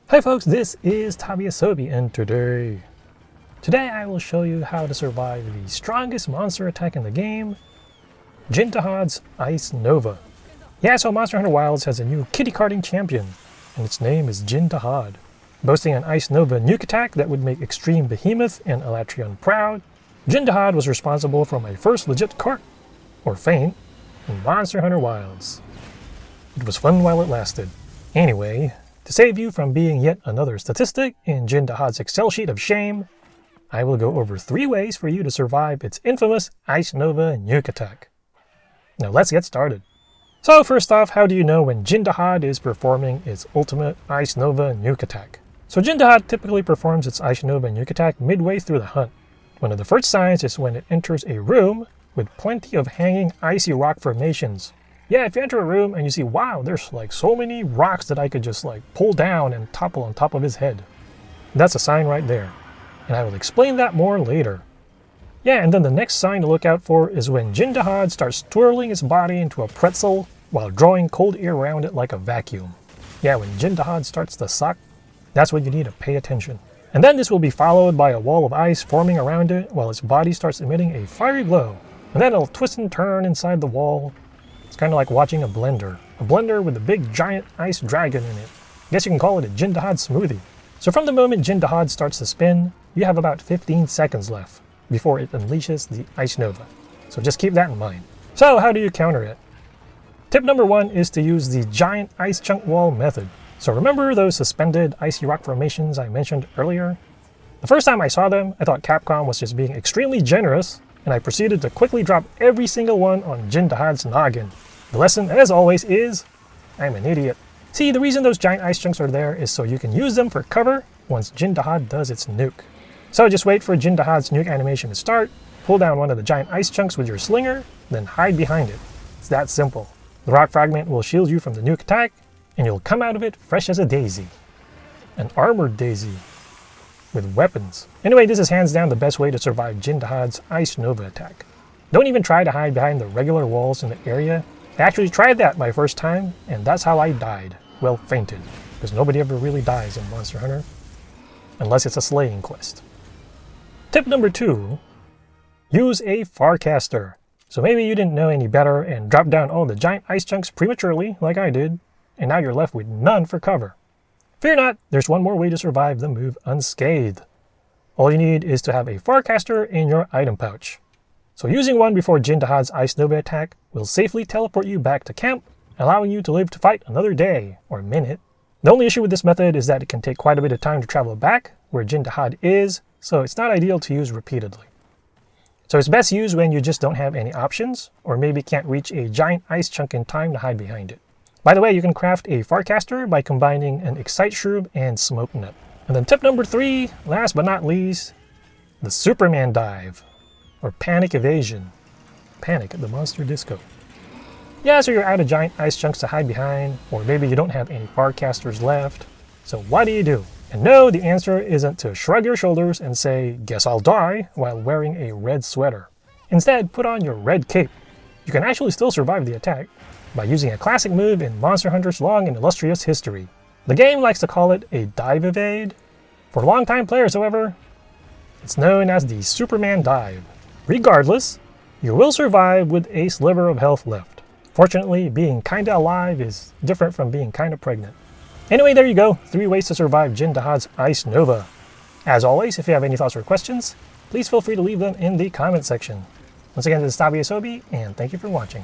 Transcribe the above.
Hi folks, this is Tabiasobi, and today I will show you how to survive the strongest monster attack in the game, Jin Dahaad's Ice Nova. Yeah, so Monster Hunter Wilds has a new kitty carding champion, and its name is Jin Dahaad. Boasting an Ice Nova nuke attack that would make Extreme Behemoth and Elatrion proud, Jin Dahaad was responsible for my first legit cart, or feint, in Monster Hunter Wilds. It was fun while it lasted. Anyway, to save you from being yet another statistic in Jin Dahaad's Excel sheet of shame, I will go over 3 ways for you to survive its infamous Ice Nova nuke attack. Now let's get started. So first off, how do you know when Jin Dahaad is performing its ultimate Ice Nova nuke attack? So Jin Dahaad typically performs its Ice Nova nuke attack midway through the hunt. One of the first signs is when it enters a room with plenty of hanging icy rock formations. Yeah, if you enter a room and you see, wow, there's like so many rocks that I could just like pull down and topple on top of his head. That's a sign right there. And I will explain that more later. Yeah, and then the next sign to look out for is when Jin Dahaad starts twirling his body into a pretzel while drawing cold air around it like a vacuum. Yeah, when Jin Dahaad starts to suck, that's when you need to pay attention. And then this will be followed by a wall of ice forming around it while its body starts emitting a fiery glow. And then it'll twist and turn inside the wall. It's kind of like watching a blender with a big giant ice dragon in it. I guess you can call it a Jin Dahaad smoothie. So from the moment Jin Dahaad starts to spin, you have about 15 seconds left before it unleashes the Ice Nova. So just keep that in mind. So how do you counter it? Tip number 1 is to use the giant ice chunk wall method. So remember those suspended icy rock formations I mentioned earlier? The first time I saw them, I thought Capcom was just being extremely generous, and I proceeded to quickly drop every single one on Jin Dahaad's noggin. The lesson, as always, is I'm an idiot. See, the reason those giant ice chunks are there is so you can use them for cover once Jin Dahaad does its nuke. So just wait for Jin Dahaad's nuke animation to start, pull down one of the giant ice chunks with your slinger, then hide behind it. It's that simple. The rock fragment will shield you from the nuke attack, and you'll come out of it fresh as a daisy. An armored daisy. With weapons. Anyway, this is hands down the best way to survive Jin Dahaad's Ice Nova attack. Don't even try to hide behind the regular walls in the area. I actually tried that my first time, and that's how I died. Well, fainted. Because nobody ever really dies in Monster Hunter. Unless it's a slaying quest. Tip number 2. Use a Farcaster. So maybe you didn't know any better and dropped down all the giant ice chunks prematurely, like I did, and now you're left with none for cover. Fear not, there's one more way to survive the move unscathed. All you need is to have a Farcaster in your item pouch. So using one before Jin Dahaad's Ice Nova attack will safely teleport you back to camp, allowing you to live to fight another day, or minute. The only issue with this method is that it can take quite a bit of time to travel back where Jin Dahaad is, so it's not ideal to use repeatedly. So it's best used when you just don't have any options, or maybe can't reach a giant ice chunk in time to hide behind it. By the way, you can craft a Farcaster by combining an Excite Shroom and Smoke Nut. And then tip number 3, last but not least, the Superman Dive, or Panic Evasion. Panic at the Monster Disco. Yeah, so you're out of giant ice chunks to hide behind, or maybe you don't have any Farcasters left. So what do? And no, the answer isn't to shrug your shoulders and say, guess I'll die, while wearing a red sweater. Instead, put on your red cape. You can actually still survive the attack by using a classic move in Monster Hunter's long and illustrious history. The game likes to call it a dive evade. For longtime players, however, it's known as the Superman Dive. Regardless, you will survive with a sliver of health left. Fortunately, being kinda alive is different from being kinda pregnant. Anyway, there you go, 3 ways to survive Jin Dahaad's Ice Nova. As always, if you have any thoughts or questions, please feel free to leave them in the comment section. Once again, this is Tabiasobi, and thank you for watching.